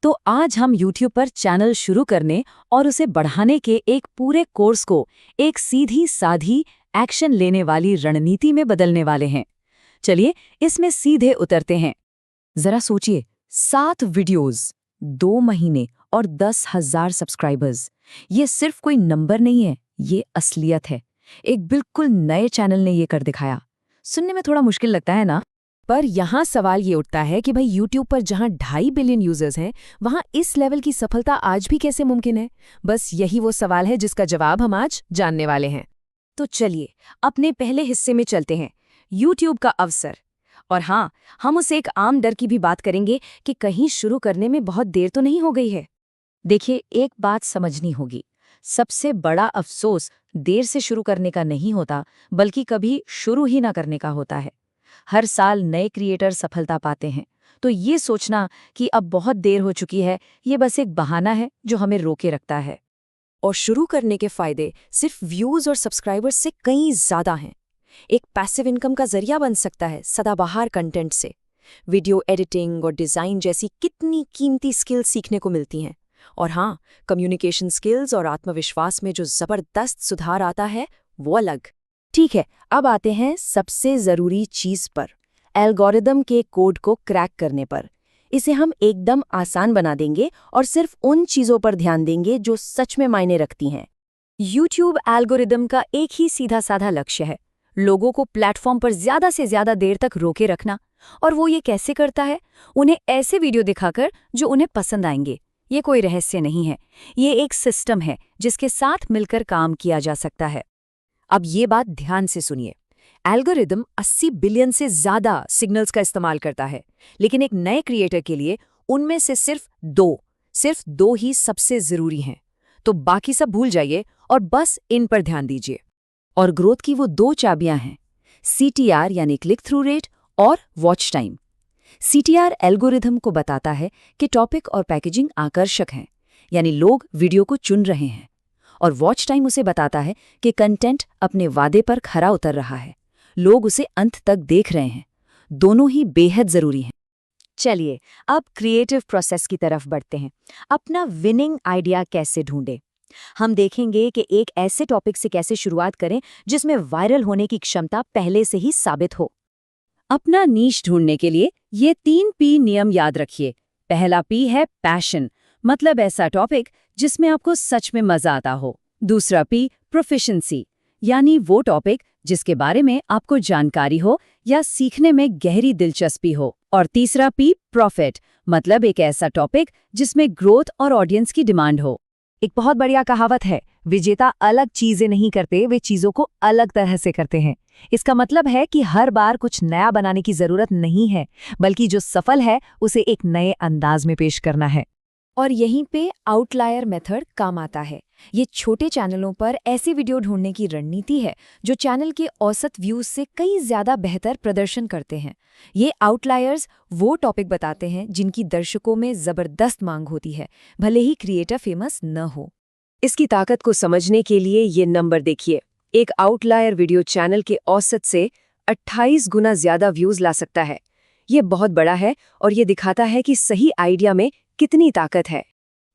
तो आज हम YouTube पर चैनल शुरू करने और उसे बढ़ाने के एक पूरे कोर्स को एक सीधी साधी एक्शन लेने वाली रणनीति में बदलने वाले हैं। चलिए इसमें सीधे उतरते हैं। जरा सोचिए, 7 वीडियोस, 2 महीने और 10,000 सब्सक्राइबर्स। ये सिर्फ कोई नंबर नहीं है, ये असलियत है। एक बिल्कुल नए चैनल ने ये कर दिखाया। सुनने में थोड़ा मुश्किल लगता है ना? पर यहाँ सवाल ये उठता है कि भाई YouTube पर जहाँ 2.5 बिलियन यूजर्स हैं, वहाँ इस लेवल की सफलता आज भी कैसे मुमकिन है? बस यही वो सवाल है जिसका जवाब हम आज जानने वाले हैं। तो चलिए अपने पहले हिस्से में चलते हैं, YouTube का अवसर। और हाँ, हम उस एक आम डर की भी बात करेंगे कि कहीं शुरू करने में बहुत देर तो नहीं हो गई है। देखिए, एक बात समझनी होगी, सबसे बड़ा अफसोस देर से शुरू करने का नहीं होता, बल्कि कभी शुरू ही ना करने का होता है। हर साल नए क्रिएटर सफलता पाते हैं, तो ये सोचना कि अब बहुत देर हो चुकी है, ये बस एक बहाना है जो हमें रोके रखता है। और शुरू करने के फायदे सिर्फ व्यूज और सब्सक्राइबर्स से कहीं ज्यादा हैं। एक पैसिव इनकम का जरिया बन सकता है सदाबहार कंटेंट से। वीडियो एडिटिंग और डिजाइन जैसी कितनी कीमती स्किल्स सीखने को मिलती हैं। और हाँ, कम्युनिकेशन स्किल्स और आत्मविश्वास में जो जबरदस्त सुधार आता है, वो अलग। ठीक है, अब आते हैं सबसे जरूरी चीज पर, एल्गोरिदम के कोड को क्रैक करने पर। इसे हम एकदम आसान बना देंगे और सिर्फ उन चीजों पर ध्यान देंगे जो सच में मायने रखती हैं। YouTube एल्गोरिदम का एक ही सीधा साधा लक्ष्य है, लोगों को प्लेटफॉर्म पर ज्यादा से ज्यादा देर तक रोके रखना। और वो ये कैसे करता है? उन्हें ऐसे वीडियो दिखाकर जो उन्हें पसंद आएंगे। ये कोई रहस्य नहीं है, ये एक सिस्टम है जिसके साथ मिलकर काम किया जा सकता है। अब ये बात ध्यान से सुनिए, एल्गोरिदम 80 बिलियन से ज्यादा सिग्नल्स का इस्तेमाल करता है, लेकिन एक नए क्रिएटर के लिए उनमें से सिर्फ दो ही सबसे जरूरी हैं। तो बाकी सब भूल जाइए और बस इन पर ध्यान दीजिए। और ग्रोथ की वो 2 चाबियां हैं, CTR यानी क्लिक थ्रू रेट और वॉच टाइम। CTR एल्गोरिथम को बताता है कि टॉपिक और पैकेजिंग आकर्षक हैं, यानी लोग वीडियो को चुन रहे हैं। और वॉच टाइम उसे बताता है कि कंटेंट अपने वादे पर खरा उतर रहा है, लोग उसे अंत तक देख रहे हैं। दोनों ही बेहद जरूरी हैं। चलिए अब क्रिएटिव प्रोसेस की तरफ बढ़ते हैं। अपना विनिंग आइडिया कैसे ढूंढें? हम देखेंगे कि एक ऐसे टॉपिक से कैसे शुरुआत करें जिसमें वायरल होने की क्षमता पहले से ही साबित हो। अपना नीश ढूंढने के लिए ये 3 P नियम याद रखिए। पहला P है पैशन, मतलब ऐसा टॉपिक जिसमें आपको सच में मजा आता हो। दूसरा P प्रोफिशिएंसी, यानी वो टॉपिक जिसके बारे में आपको जानकारी हो या सीखने में गहरी दिलचस्पी हो। और तीसरा P प्रॉफिट, मतलब एक ऐसा टॉपिक जिसमें ग्रोथ और ऑडियंस की डिमांड हो। एक बहुत बढ़िया कहावत है, विजेता अलग चीजें नहीं करते, वे चीजों को अलग तरह से करते हैं। इसका मतलब है कि हर बार कुछ नया बनाने की जरूरत नहीं है, बल्कि जो सफल है उसे एक नए अंदाज में पेश करना है। और यहीं पे आउटलायर मेथड काम आता है। ये छोटे चैनलों पर ऐसे वीडियो ढूंढने की रणनीति है जो चैनल के औसत व्यूज से कई ज्यादा बेहतर प्रदर्शन करते हैं। ये आउटलायर्स वो टॉपिक बताते हैं जिनकी दर्शकों में जबरदस्त मांग होती है, भले ही क्रिएटर फेमस न हो। इसकी ताकत को समझने के लिए ये नंबर देखिए। एक आउटलायर वीडियो चैनल के औसत से 28 गुना ज्यादा व्यूज ला सकता है। ये बहुत बड़ा है और ये दिखाता है कि सही आइडिया में कितनी ताकत है।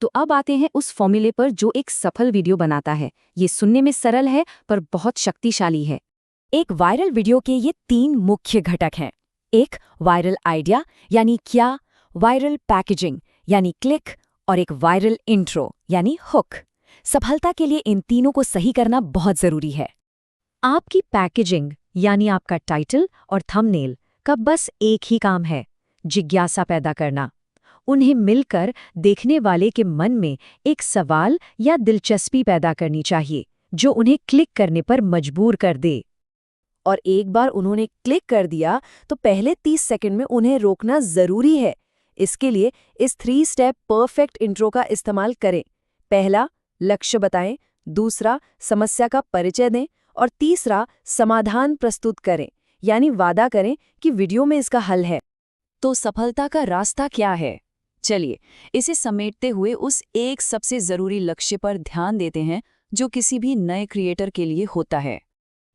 तो अब आते हैं उस फॉर्मूले पर जो एक सफल वीडियो बनाता है। ये सुनने में सरल है पर बहुत शक्तिशाली है। एक वायरल वीडियो के ये 3 मुख्य घटक हैं। एक वायरल आइडिया यानी क्या, वायरल पैकेजिंग यानी क्लिक, और एक वायरल इंट्रो यानी हुक। सफलता के लिए इन तीनों को सही करना बहुत जरूरी है। आपकी पैकेजिंग यानी आपका टाइटल और थंबनेल का बस एक ही काम है, जिज्ञासा पैदा करना। उन्हें मिलकर देखने वाले के मन में एक सवाल या दिलचस्पी पैदा करनी चाहिए जो उन्हें क्लिक करने पर मजबूर कर दे। और एक बार उन्होंने क्लिक कर दिया तो पहले 30 सेकंड में उन्हें रोकना जरूरी है। इसके लिए इस 3 स्टेप परफेक्ट इंट्रो का इस्तेमाल करें। पहला, लक्ष्य बताएं। दूसरा, समस्या का परिचय दें। और तीसरा, समाधान प्रस्तुत करें, यानी वादा करें कि वीडियो में इसका हल है। तो सफलता का रास्ता क्या है? चलिए इसे समेटते हुए उस एक सबसे जरूरी लक्ष्य पर ध्यान देते हैं जो किसी भी नए क्रिएटर के लिए होता है।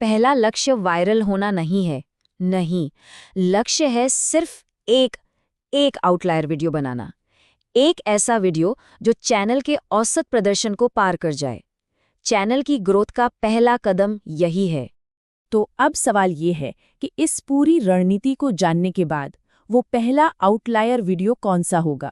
पहला लक्ष्य वायरल होना नहीं है, नहीं, लक्ष्य है सिर्फ एक आउटलायर वीडियो बनाना। एक ऐसा वीडियो जो चैनल के औसत प्रदर्शन को पार कर जाए। चैनल की ग्रोथ का पहला कदम यही है। तो अब सवाल ये है कि इस पूरी रणनीति को जानने के बाद वो पहला आउटलायर वीडियो कौन सा होगा।